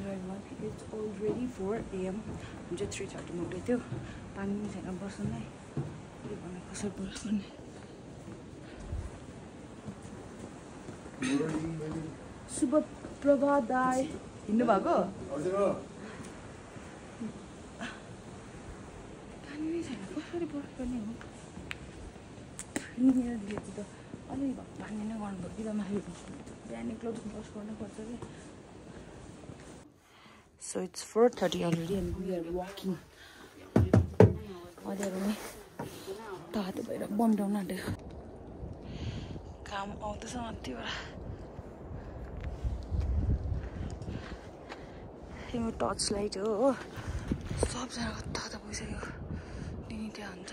everyone. It's already 4 AM. I'm just 3:30 मा उठेको थियो. पानी छैन बस्नै. के भन्नु कसरी बस्ने. शुभ प्रभात दाइ. हिँड्नु भएको? हजुर. पानी नै छैन कसरी बस्ने हो? यहाँ दिएको त अलि पानी नै गर्नु पर्छ माथि. बिहान निक्लो बस गर्नुपर्छ के. So it's 4:30 already and we are walking. अझैहरू नै तातो भएर बम डाउन आँटेको. काम आउँदैछ माथिबाट. यो टर्च लाइट हो. सबजनाको तातो भइसक्यो. दिनी त्यहाँ हुन्छ.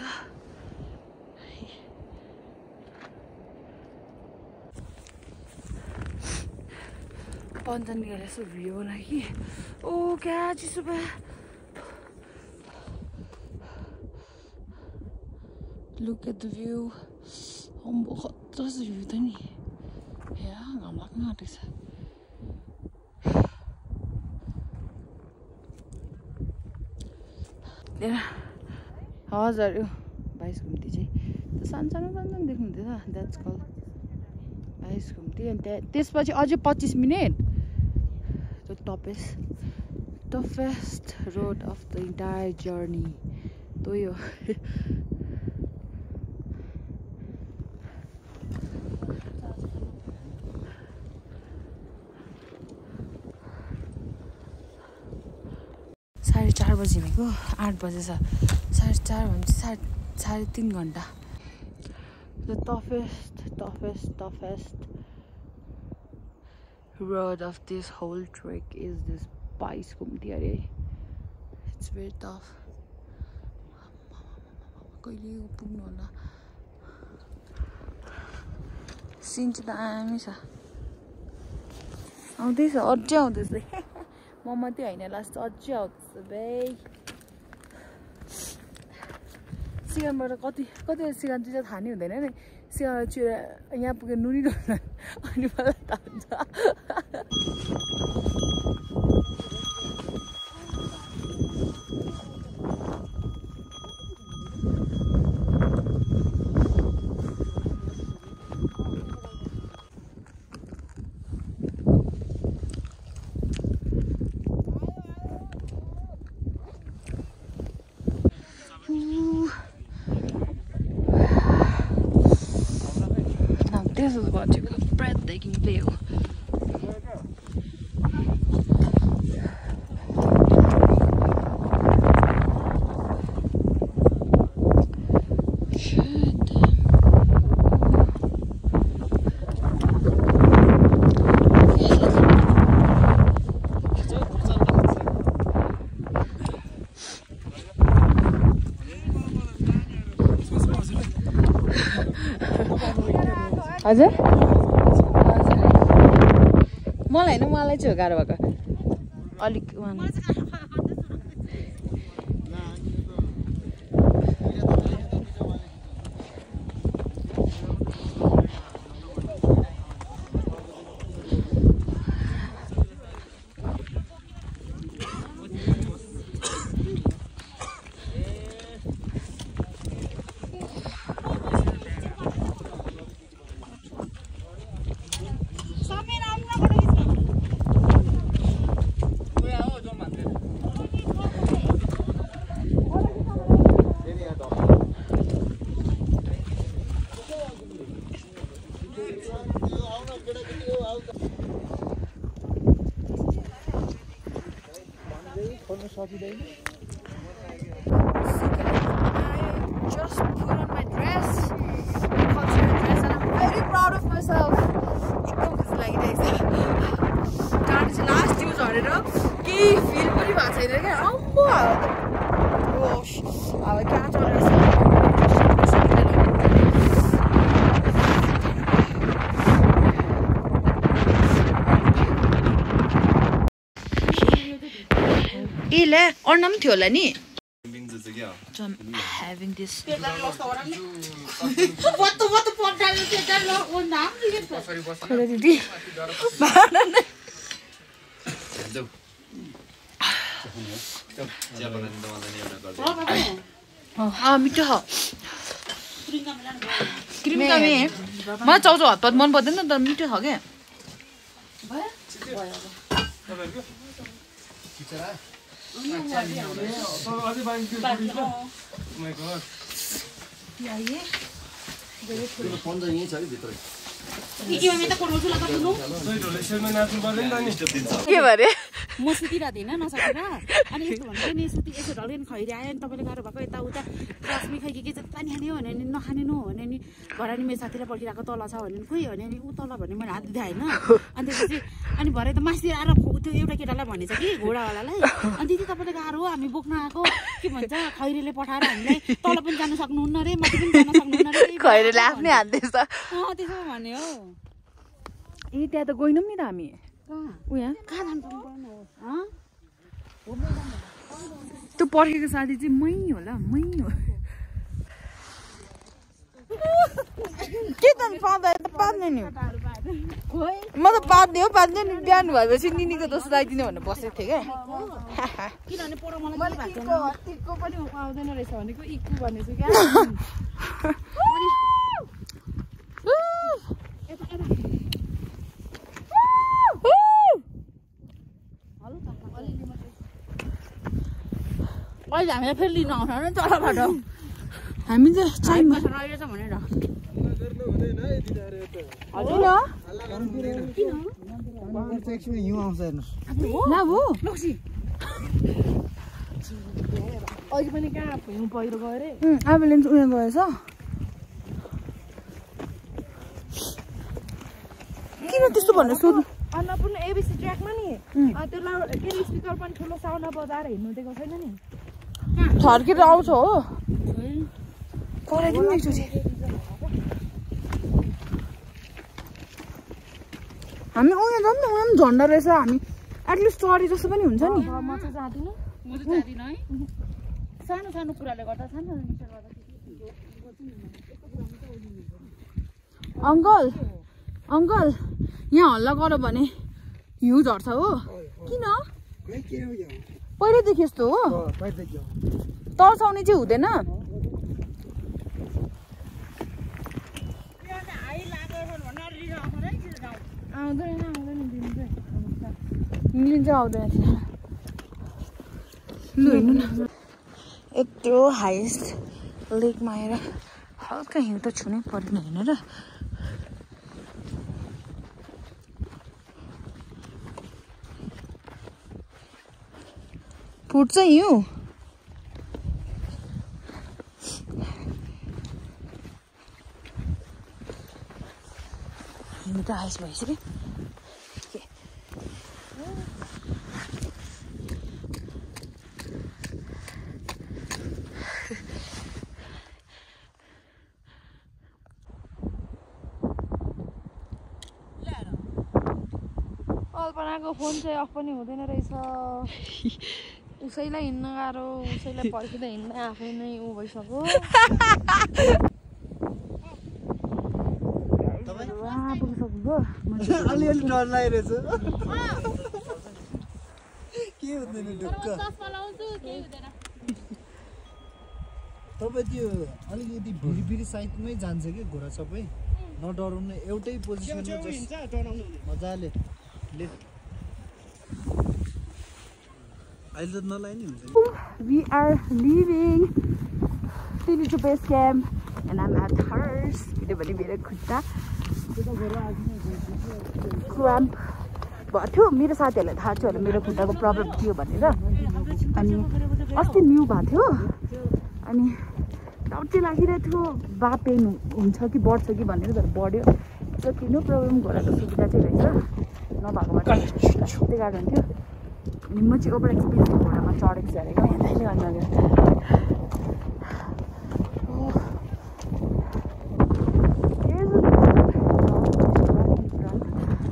पञ्चन गरेर यसो भ्यू होला कि. ओ क्या चिसो भयो. Look at the view. अम्बो खतरा छ भ्यू त नि. या घाम लाग्न आँटेको छ. हजुर यो 22 घुम्ती चाहिँ सानो सानो देख्नु हुँदैछ. द्याट्स कल 22 घुम्ती. अनि त्यसपछि अझै 25 minute. The toughest road of the entire journey. तो यो साढे 4 बजी हिँडेको 8 बजे छ. 4:30 भनेपछि 3.5 घन्टा. The toughest road of this whole trek is this 22 घुम्ती अरे. It's very tough. कहिले पुग्नु होला. सिन चाहिँ दामी छ. आउँदैछ अझै आउँदैछ. म मात्रै होइन लास्ट अझै आउँदैछ बे. सिगानबाट कति सिगान चाहिँ थाहा नै हुँदैन नि. सिगान चाहिँ यहाँ पुगेर नुनी अनि मलाई थाहा हुन्छ. This is what you call breathtaking view. हजुर मलाई होइन मलाई चाहिँ हो गाह्रो भएको अलिक. I just put on my dress, my cultural dress, and I'm very proud of myself. Last use on it, feel very bad. I can't Ile ornam थियो होला नि. So I'm having this. What the portal is that lo naam लिएको छ. मिठो छ cream कामे मलाई चाउचाउ हतपत मन पर्दैन तर मिठो छ क्या के भरे म सुतिरहेको थिएन नसकेर अनि यस्तो भन्दै नि सुति यसो ढल्किन खैरिआयो नि तपाईँले गाह्रो भएको यताउता रश्मि खै के पानी खाने हो भने नि नखाने न हो भने नि घर नि मेरो साथीलाई पर्खिरहेको तल छ भने नि खोइ भने नि ऊ तल भने मैले हात दिँदै होइन अनि त्यसपछि अनि भरे त मासतिर आएर त्यो एउटा केटालाई भनेछ कि घोडावालालाई अनि दिदी तपाईँले गाह्रो हो हामी बोक्न आएको के भन्छ खैरीले पठाएर हामीलाई तल पनि जानु सक्नुहुन्न रे माथि पनि जान सक्नुहुन्न रे खैरीले आफ्नै हात दिएछ त्यसो भने हो ए त्यहाँ त गएनौँ नि त हामी कहाँ यहाँ कहाँ जानु त्यो पर्खेको साथी चाहिँ मै होला मै हो के त पार्दैन नि म त पार्दै हो पार्दै नि बिहान भएपछि निनीको दोष लगाइदिने भनेर बसेको थिएँ क्या किनभने पर मलाई टिकको पनि आउँदैन रहेछ भनेको इक्कु भनेको क्या अहिले हामीलाई फेरि लिनु आउँछ नि तलबाट हामी चाहिँ चाइमा रहेछ भनेर अहिले पनि कहाँ पहिरो गयो अरे एम्बुलेन्स उयो गएछ किन त्यस्तो भनेर सोध्नु अन्नपूर्ण एबिसी ट्र्याकमा नि त्यो स्पिकर पनि ठुलो साउन्ड बजाएर हिँड्नु दिएको छैन नि थर्केर आउँछ हो कराइदिनु एकचोटि हामी उयो झन् उयो पनि झन्डा रहेछ हामी एटलिस्ट चढे जस्तो पनि हुन्छ नि म चाहिँ जाँदिनँ म चाहिँ जाँदिनँ है सानो सानो कुराले गर्दा सानो अङ्कल अङ्कल यहाँ हल्ला गऱ्यो भने हिउँ झर्छ हो किन पहिल्यैदेखि यस्तो हो तर्साउने चाहिँ हुँदैन लिन्छ आउँदैन लु हेर्नु न यत्रो हाइएस्ट लेकमा आएर हल्का हिउँ त छुनै पर्दैन होइन र फुट्छ हिउँ हिउँ त हाइस भइसक्यो कल्पनाको फोन चाहिँ अफ पनि हुँदैन रहेछ उसैलाई हिँड्न गाह्रो उसैलाई पर्खिँदा हिँड्दा आफै नै ऊ भइसक्यो अलिअलि डर लागिरहेछ के हुँदैन ढुक्क तपाईँ त्यो अलिकति भिरी साइडमै जान्छ कि घोडा सबै नडराउनु एउटै पोजिसनमा मजाले अहिले त नलाइ नि हुन्छ We are leaving to base camp and I'm at hers किनभने मेरो खुट्टा क्राम्प भएको थियो मेरो साथीहरूलाई थाहा थियो होला मेरो खुट्टाको प्रब्लम थियो भनेर अनि अस्ति न्यू भएको थियो अनि डाउट लागिरहेको थियो बा पेन हुन्छ कि बढ्छ कि भनेर तर बढ्यो सो किन प्रब्लम घोडाको सुविधा चाहिँ रहेछ नभएकोमा त्यही कारण थियो अनि म चाहिँ ओभर एक्सपिरियन्स घोडामा चढेको झरेको यहाँ त्यसले गर्दा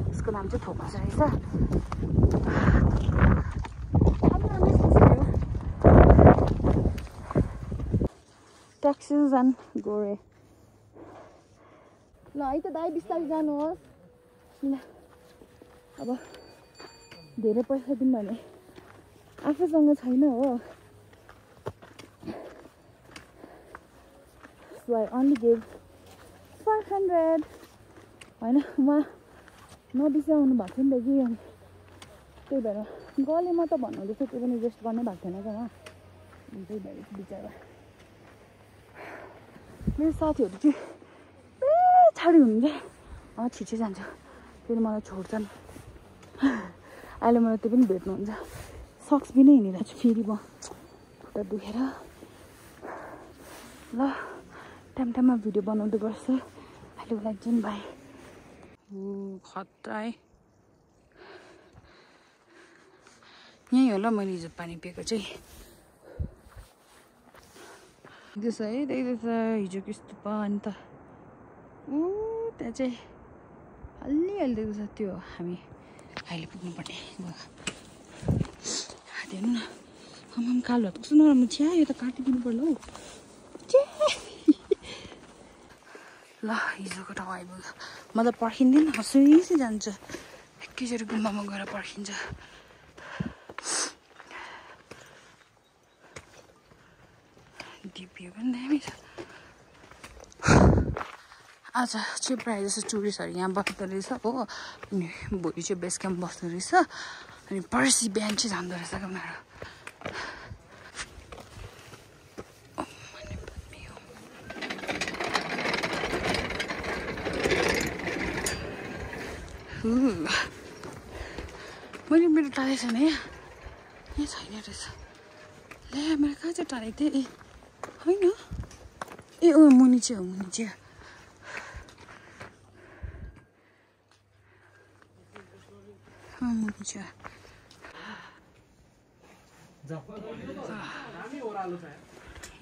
यसको नाम चाहिँ थोमस रहेछ ट्याक्सिस एन्ड गोरे ल है त दाइ बिस्तारै जानुहोस् ल अब धेरै पैसा दिउँ भने आफूसँग छैन हो so I only gave 500 होइन उहाँ नबिसाउनु भएको थियो नि त कि अनि त्यही भएर गले म त भन्नुहुँदैछ त्यो पनि रेस्ट गर्नै भएको थिएन क्या उहाँ त्यही भएर बिचरा मेरो साथीहरू चाहिँ छाडी हुनुहुन्छ छिटो जान्छ फेरि मलाई छोड्छन् अहिले मलाई त्यो पनि भेट्नुहुन्छ सक्स पनि हिँडिरहेको छु फेरि म खुट्टा दुखेर ल टाइममा भिडियो बनाउँदै गर्छ अहिले उसलाई जुन भाइ खतरा है यहीँ होला मैले हिजो पानी पिएको चाहिँ देख्दैछ है देख्दैछ हिजो कस्तो पानी त त्यहाँ चाहिँ अलि देख्दैछ त्यो हामी अहिले पुग्नुपर्ने हेर्नु न आमाम कालो हात कस्तो नराम्रो छ्या यो त काटिदिनु पर्ला हौ ल हिजोको ठाउँ आइपुग्यो म त पर्खिँदैन हँसै जान्छ एकैचोटि गुम्बामा गएर पर्खिन्छ डिपियो पनि दामी छ आज चाहिँ प्रायः जस्तो टुरिस्टहरू यहाँ बस्दो रहेछ हो अनि भोलि चाहिँ बेस क्याम्प बस्दो रहेछ अनि पर्सि बिहान चाहिँ जाँदो रहेछ क्या उनीहरू मैले मेरो टालेको छैन यहाँ छैन रहेछ ल्या मेरो कहाँ चाहिँ टालेको थिएँ ए होइन ए मुनि चाहिँ हो मुनि चाहिँ मुनि चाहिँ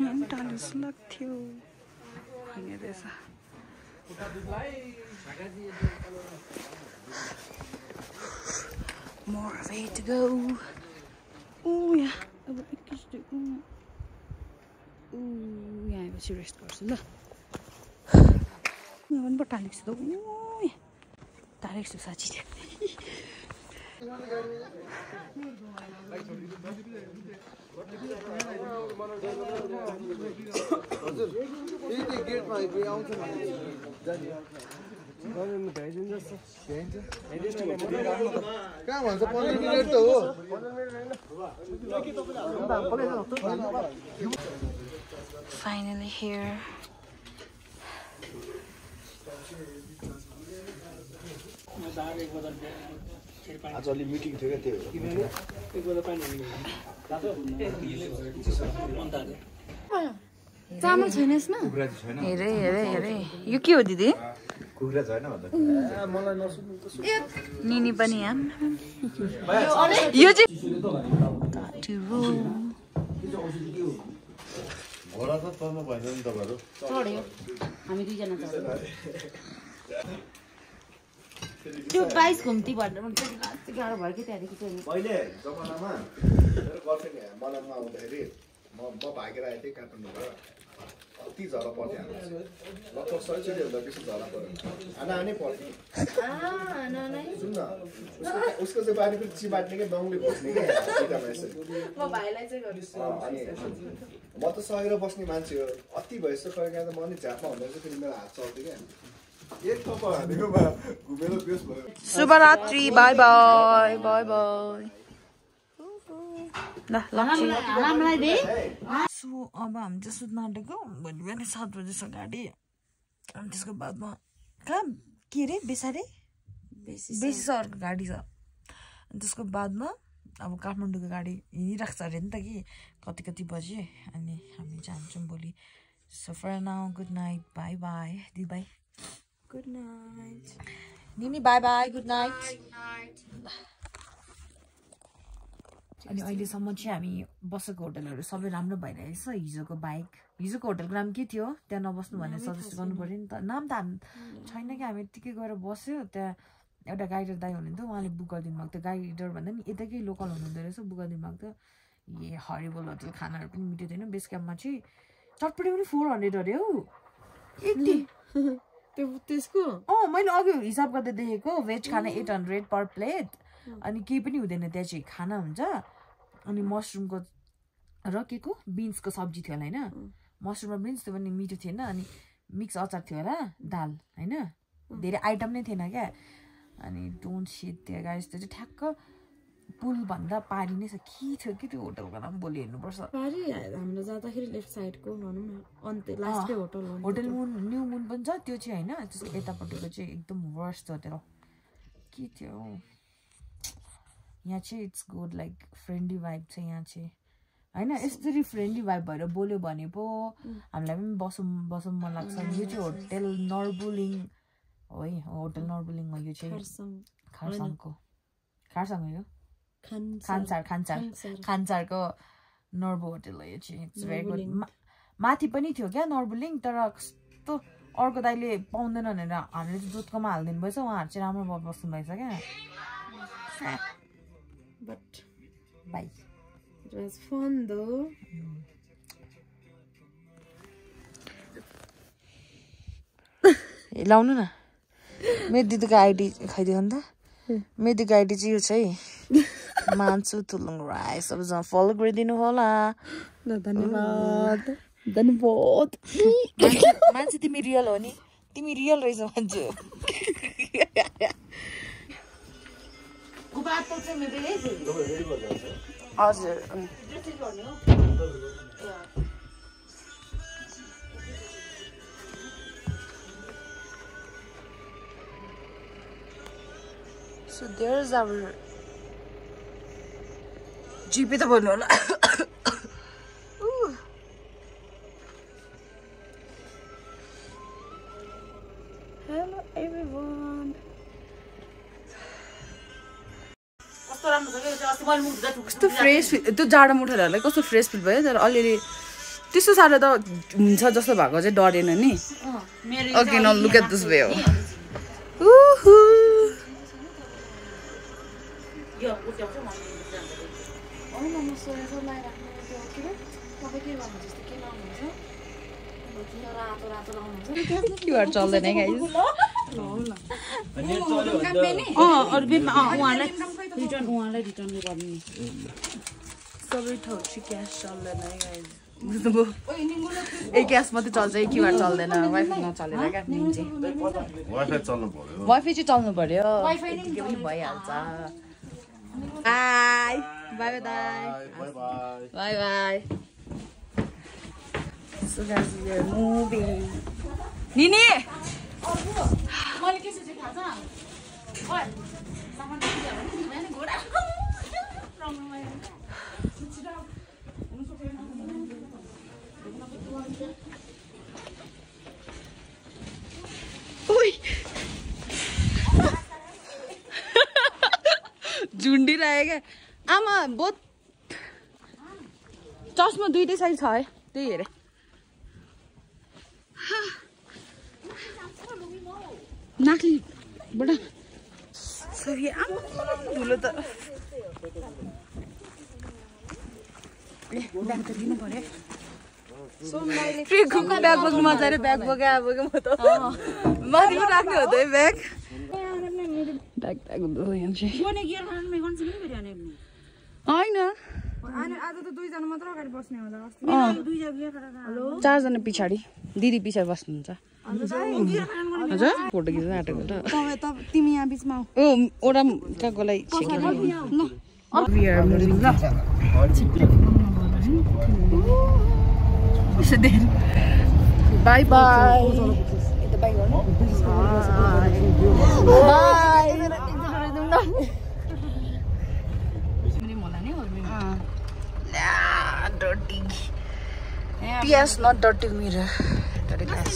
यहाँ टाल्नु जस्तो लाग्थ्यो होइन रहेछ More way to go. Oh yeah. अब एकैचोटि यहाँ आएपछि रेस्ट गर्छु ल यहाँ पनि पो टालेको छु त टालेको छु साँच्ची कहाँ भन्छ 15 मिनेट त हो Finally here. आज अलि मिटिङ थियो क्या चामल छैन यसमा हेरे हेरे हेरे यो के हो दिदी कुखुरा छैन भन्दा मलाई नसुन्नु त निनी पनि यहाँ यो चाहिँ घोडा त तर्नु भएन नि तपाईँहरू चढ्यो हामी दुईजना चढ्यो त्यो 22 घुम्ती भनेर चाहिँ गाह्रो भयो कि त्यहाँदेखि चाहिँ पहिले जमानामा मेरो गर्लफ्रेन्ड मलममा आउँदाखेरि म भागेर आएको थिएँ काठमाडौँबाट कति झरा पर्थ्यो हाम्रो लगभग 100 चोटि भन्दा बेसी झरा पऱ्यो खाना आनै पर्थ्यो सुन न उसको चाहिँ बारी पनि चिबाट्ने क्या दङले घोच्ने क्या अनि म त सहेर बस्ने मान्छे हो अति भएछ कहिले काहीँ त म नि झ्यापमा हुँदा चाहिँ फेरि मेरो हात चल्थ्यो क्या एक थप्पा हानेकोमा घुमेर बेस भयो शुभरात्रि बाई बाई बाई बाई ल हामीलाई दे सो अब हामी चाहिँ सुत्न आँटेको भोलि बिहान 7 बजेसम्म गाडी अनि त्यसको बादमा कहाँ के अरे बेसारे बेसी सहरको गाडी छ अनि त्यसको बादमा अब काठमाडौँको गाडी हिँडिरहेको छ अरे नि त कि कति कति बजे अनि हामी जान्छौँ भोलि so for now good night bye bye दिदी bye good night Nini bye bye good night अनि अहिलेसम्म चाहिँ हामी बसेको होटलहरू सबै राम्रो भइरहेको छ हिजोको बाइक हिजोको होटलको नाम के थियो त्यहाँ नबस्नु भनेर सजेस्ट गर्नु पऱ्यो नि त नाम त छैन कि हामी यत्तिकै गएर बस्यो त्यहाँ एउटा गाइडर दाइ हुनुहुन्थ्यो उहाँले बुक गरिदिनु भएको थियो गाइडर भन्दा पनि यताकै लोकल हुनुहुँदो रहेछ बुक गरिदिनु भएको थियो ए हरिबल होटल खानाहरू पनि मिठो थिएन बेस क्याम्पमा चाहिँ चटपटी पनि 400 अरे हौ यति त्यसको मैले अघि हिसाब गर्दै देखेको भेज खाना 800 पर प्लेट अनि केही पनि हुँदैन त्यहाँ चाहिँ खाना हुन्छ अनि मसरुमको र के को बिन्सको सब्जी थियो होला हैन मसरुम र बिन्स त्यो पनि मिठो थिएन अनि मिक्स अचार थियो होला दाल हैन धेरै आइटम नै थिएन क्या अनि डोन्ट शिट देयर गाइस त्यो चाहिँ ठ्याक्क पुल भन्दा पारी नै छ के थियो कि त्यो होटलको नाम भोलि हेर्नुपर्छ पारी हाम्रो जाँदाखेरि लेफ्ट साइडको भनौँ न अन्त्य लास्टै होटल हो होटल मुन न्यू मुन पनि छ त्यो चाहिँ हैन त्यसको यतापट्टिको चाहिँ एकदम वर्स्ट होटल के थियो यहाँ चाहिँ it's good like friendly vibe छ यहाँ चाहिँ हैन यसरी फ्रेन्डली भाइब भएर बोल्यो भने पो हामीलाई पनि बसौँ मन लाग्छ यो चाहिँ होटल नर्बुलिङ हो है होटल नर्बुलिङ हो यो चाहिँ खरसाङको खरसाङ हो यो खानसारको नर्बु होटल हो यो चाहिँ इट्स भेरी गुड माथि पनि थियो क्या नर्बुलिङ तर कस्तो अर्को दाइले पाउँदैन भनेर हामीले चाहिँ दुधकोमा हालिदिनु भएछ उहाँहरू चाहिँ राम्रो बस्नु भएछ क्या But bye. It was fun though. लाउनु न मेरो दिदीको आइडी खाइदियो नि त मेरो दिदीको आइडी चाहिँ यो छ है मान्छु तुलुङ राई सबैजना फलो गरिदिनु होला धन्यवाद धन्यवाद मान्छे तिमी रियल हो नि तिमी रियल रहेछ मान्छे हजुर So there's our GP त भन्नु होला Hello everyone कस्तो फ्रेस त्यो जाडो मुठेरहरूलाई कस्तो फ्रेस फिल भयो तर अलिअलि त्यस्तो साह्रो त हुन्छ जस्तो भएको चाहिँ डरेन नि ओके न लुक एट दिस वे चल्दैन सबै ठाउँ चाहिँ क्यास चल्दैन ए क्यास मात्रै चल्छ क्युआर चल्दैन वाइफाई नचलेर क्या वाइफाई चाहिँ चल्नु पर्यो यतिकै पनि भइहाल्छ by by by by So guys, we are moving. Nini! झुन्डी रहेको आमा बहुत चस्मा दुईटै साइज छ है त्यही हेरे नाक्ली बडा सरी आमा धुलो त ब्याग त दिनु पर्यो ट्रेकको ब्याग बोक्नु मजा आयो ब्याग बोके अब म त माथि पनि राख्ने हो त ब्याग ब्याग ब्याग होइन चारजना पछाडि दिदी पछाडि बस्नुहुन्छ हजुर फोटो खिच्न आँटेको त तिमी यहाँ बिचमा ओ ओडा काकोलाई bye bye dirty PS not dirty mirror dirty glass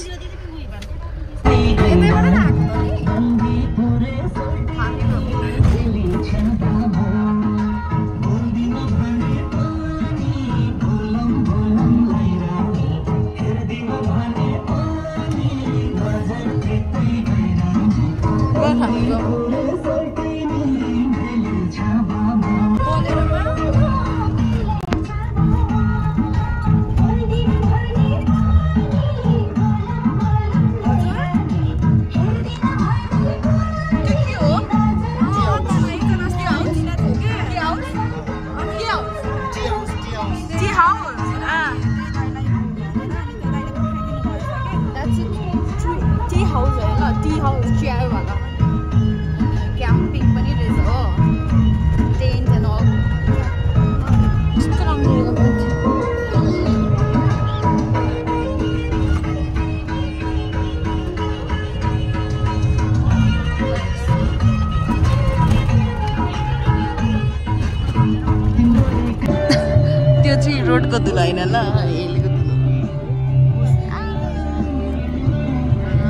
रोडको धुलो होइन ल हिलको धुलो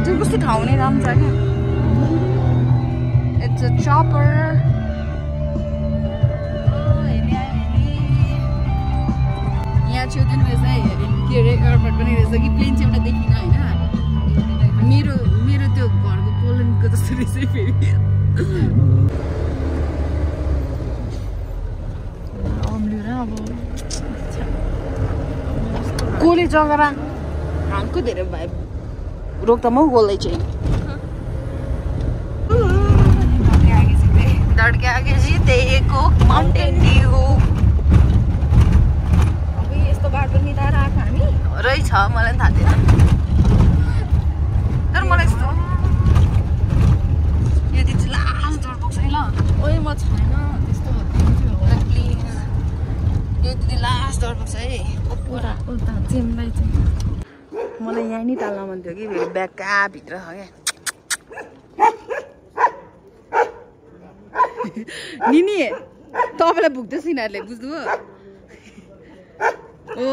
त्यो कस्तो ठाउँ नै राम्रो छ क्या इट्स अ चपर यहाँ छेउतिर रहेछ है के अरे एयरपोर्ट पनि रहेछ कि प्लेन चाहिँ एउटा देखिनँ होइन मेरो त्यो घरको पोलेन्डको जस्तो रहेछ फेरि अब गोली जगरा हामको धेरै भाइ रोक्दामा गोल्दै चाहिँ डरके आगे जितेको माउन्टेन ड्यू अब यस्तो बाटो मिलाएर आएको हामी रहेछ मलाई पनि थाहा थिएन तर मलाई यस्तो यदि चाहिँ लास्ट डर बोक्छ है ल ओइ म छैन त्यस्तो प्लिज यो दिदी लास्ट डर बोक्छ है उता उता जिमलाई चाहिँ मलाई यहाँ नि टाल्न मन थियो कि फेरि ब्याग कहाँ भित्र छ क्या निनी तपाईँलाई भुक्दैछ यिनीहरूले बुझ्नुभयो हो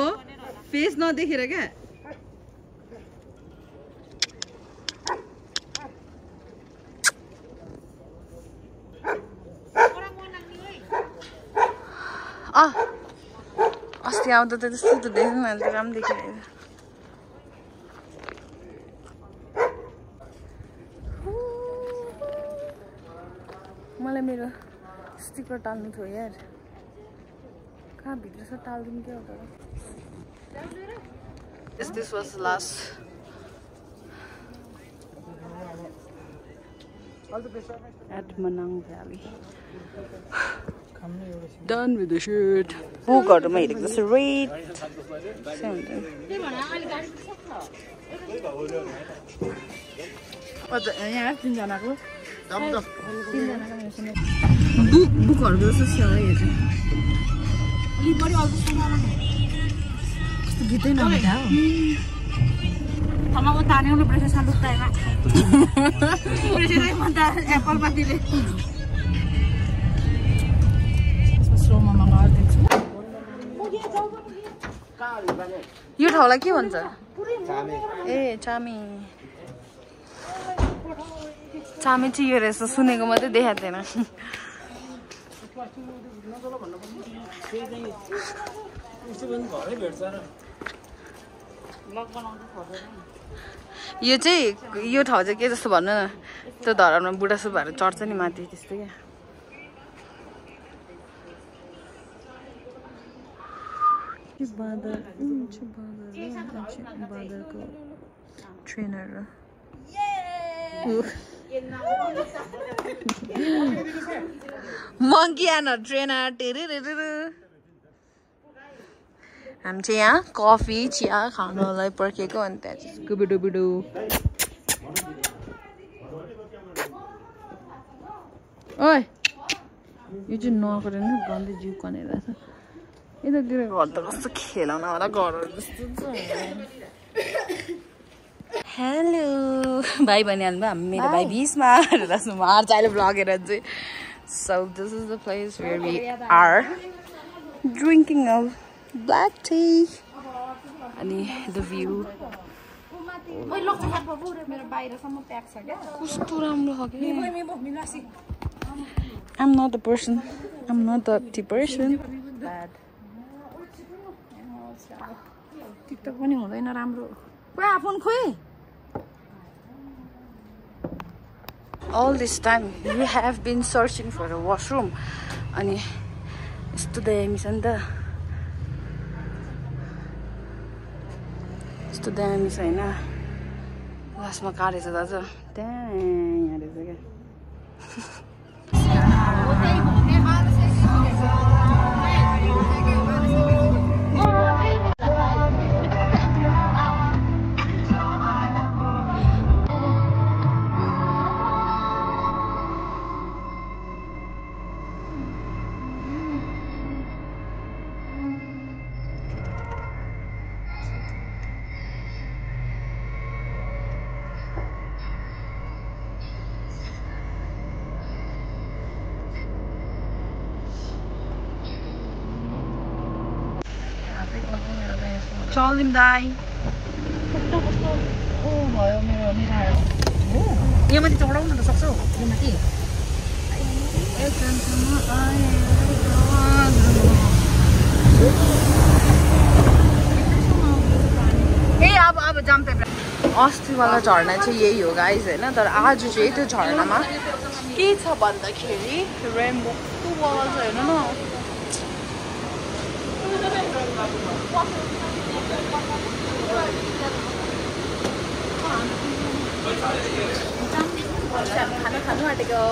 फेस नदेखेर क्या अस्ति आउँदा त त्यस्तो त देख्नु अहिले त राम्रो देखिरहेको मलाई मेरो स्टिकर टाल्नु थियो यार कहाँ भित्र छ टाल्दिनु क्या हो तर this was last at Manang Valley. Done with the shoot. बुकहरुमा हेरेको जस्तो रेड यहाँ तिनजनाको बुकहरुको जस्तो स्यालै हेर्छ कस्तो गीतै नभएका हो Tama mo tani yung presyo sa lutay nga. Presyo na yung apple pati rin. Mas Roma mga artists. यो ठाउँलाई के भन्छ ए चामी चामी चाहिँ यो रहेछ सुनेको मात्रै देखाएको थिएन यो चाहिँ यो ठाउँ चाहिँ के जस्तो भन्नु न त्यो धरानमा बुढा सुब्बाहरू चढ्छ नि माथि त्यस्तो क्या बादरको ट्रेनर मङ्की एन्ड ट्रेनर हामी चाहिँ यहाँ कफी चिया खानुलाई पर्खेको अनि त्यहाँ चाहिँ स्कुबिडुबिडु ओइ यो चाहिँ नगरेन गन्दै जिउ कनेर छ यतातिर घर त कस्तो खेलाउन होला घरहरू जस्तो छ हेलो भाइ भनिहाल्नु हामी मेरो भाइ बिचमा मार्छ अहिले भ्लग हेरेर चाहिँ so this is the place where we are drinking a black tea अनि the view कस्तो राम्रो छ के I'm not the person I'm not the tea person TikTok पनि हुँदैन राम्रो खोइ आफन खोइ all this time we have been searching for a washroom अनि यस्तो दामी छ नि त यस्तो दामी छ होइन लास्टमा कहाँ रहेछ दाजु त्यहाँ यहाँ रहेछ क्या चल्दिम दाइ ओ भयो मेरो निरायो यो माथि चढाउन त सक्छौ यो माथि ए अब जाम्पे अस्तिवाला झरना चाहिँ यही हो गाइज होइन तर आज चाहिँ त्यो झरनामा के छ भन्दाखेरि रेनबो कस्तो छ हेर्नु न खाना खानु आँटेको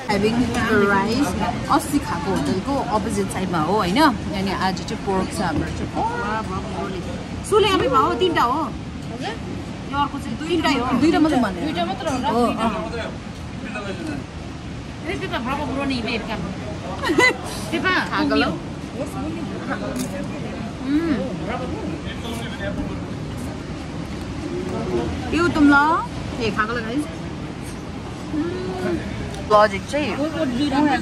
ह्याभिङ राइस अस्ति खाएको होटलको अपोजिट साइडमा हो होइन अनि आज चाहिँ पोर्क छ हाम्रो चाहिँ सुले आमी भाउ 3टा हो यो अर्को चाहिँ 2टा हो 2टा मात्र भने 2टा मात्र हो र त्यो त ब्राभो ब्रो नि भेट काम तेपा खागलो यो तुमला ए खागलो गाइस लजिक चाहिँ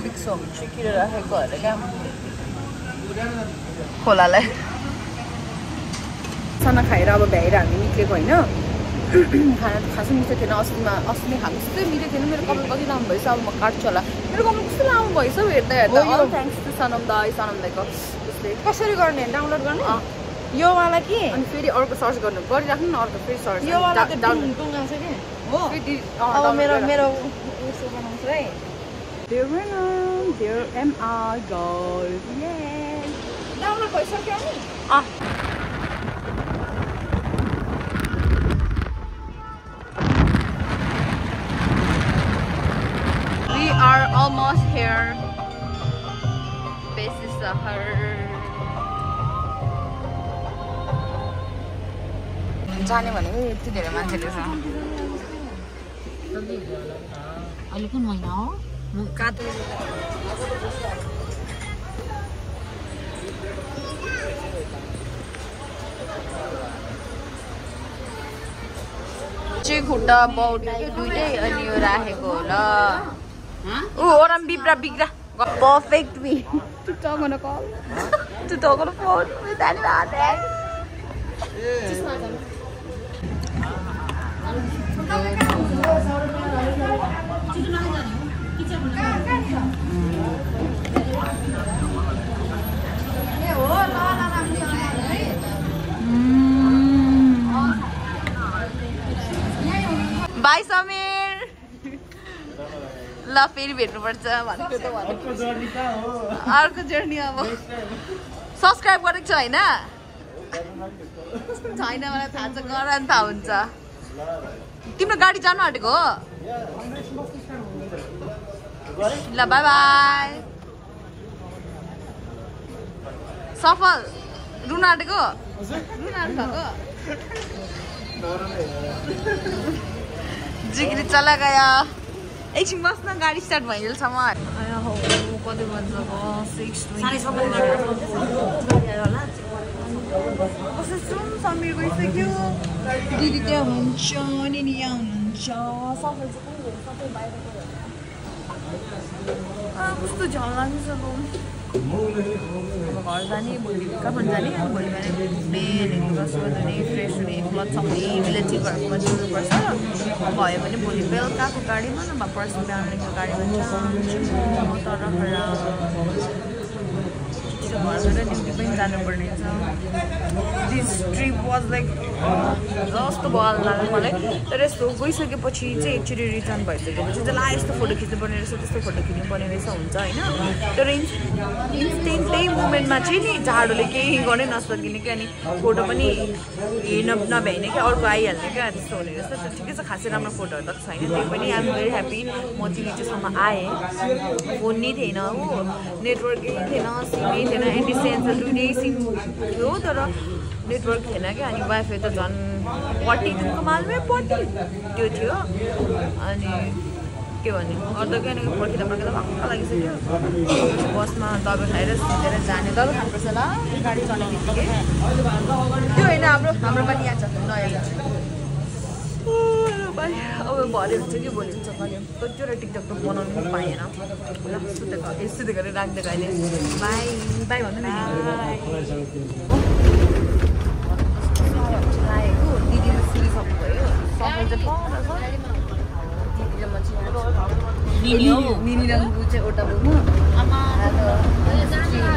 पिक्सो चिकिएर राखेको अरे क्या खोलालाई खाना खाएर अब भ्याएर हामी निक्लेको होइन खाना त खासै मिठो थिएन अस्ति नै खाएको त्यस्तै मिठो थिएन मेरो कपाल कति लामो भएछ अब म काट्छु होला मेरो कपाल कस्तो लामो भएछ हेर्दा थ्याङ्क्स टु सनम दाइको त्यसले कसरी गर्ने डाउनलोड गर्ने यो वाला के अनि फेरि अर्को सर्च गर्नु गरिराख्नु न अर्को फेरि सर्च यो वाला त टुङ्गाउँछ के हो अब मेरो उसो बनाउँछु है There am I, guys. Yay! Download भइसक्यो नि We are almost here. This is her. जाने भनेको यति धेरै मान्छेले छ अहिले कुन महिना हो कात्रो चाहिँ खुट्टा बाउडी दुइटै अनि यो राखेको होला Oram बिग्रा perfect me to talk on a call to talk on a phone with another Bye Samir ल फेरि भेट्नुपर्छ भनेको त अर्को जर्नी अब सब्स्क्राइब गरेको छ होइन छैन मलाई थाहा छ गर नि थाहा हुन्छ तिम्रो गाडी जानु आँटेको हो ल बाई बाई सफल रुन आँटेको रुन आँट्नु भएको जिग्री चला गया एकछिन बस्न गाडी स्टार्ट भइहाल्छसम्म कति बज्छ 6:20 समीर गइसक्यो दिदी त्यहाँ हुनुहुन्छ नि यहाँ हुनुहुन्छ सफल चाहिँ सबै बाहिरको कस्तो झल लाग्छ घर जाने भोलि काठमाडौँ जाने भोलि बिहान ब्रस गर्ने फ्रेस हुने क्लथ सबै रिलेटिभ घरकोमा जानुपर्छ भयो भने भोलि बेलुकाको गाडीमा नभए पर्सि बिहानको गाडीमा तर घरबाट ड्युटी पनि जानुपर्ने छ दिस ट्रिप वाज लाइक जस्तो बल लाग्यो मलाई तर यस्तो गइसकेपछि चाहिँ एक्चुअली रिटर्न भइसकेपछि चाहिँ यस्तो फोटो खिच्नुपर्ने रहेछ त्यस्तो फोटो खिच्नुपर्ने रहेछ हुन्छ होइन तर इन्स्टेन्टै मोमेन्टमा चाहिँ नि झाडोले केही गर्नै नसकिने कि अनि फोटो पनि हेर्न नभ्याइने क्या अर्को आइहाल्ने क्या त्यस्तो हुने रहेछ त्यो ठिकै छ खासै राम्रो फोटोहरू त छैन त्यही पनि आइ एम भेरी ह्याप्पी म तिनीहरूसम्म आएँ फोन नै थिएन हो नेटवर्कै थिएन सिमै थिएन एन्टिसेन्स 2 days सिम थियो तर नेटवर्क थिएन क्या अनि वाइफाई त झन् 40 कमालमै 40 त्यो थियो अनि के भन्ने अर्ध क्या पर्खिँदा भक्क लागिसक्यो बसमा दबाई खाएर सुतेर जाने दबाई खानुपर्छ ल गाडी चल्ने बित्तिकै त्यो होइन हाम्रो पनि यहाँ छ नयाँ भाइ अब भरे हुन्छ कि भोलि हुन्छ कहिले कतिवटा टिकटक त बनाउनु पनि पाएन ल सुतेको यस्तो गरेर राखिदिएको अहिले बाई बाई भन्नु न लागेको दिदीले सुनिसक्नु भयो सबै चाहिँ पाउँछ दिदीले मान्छे मिनी रङ्गु चाहिँ एउटा बुमु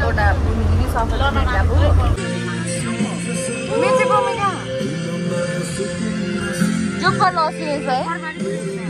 एउटा बुमु दिदी सफल ल्याबु मेचे बुमु कहाँ जो पर लसिएछ है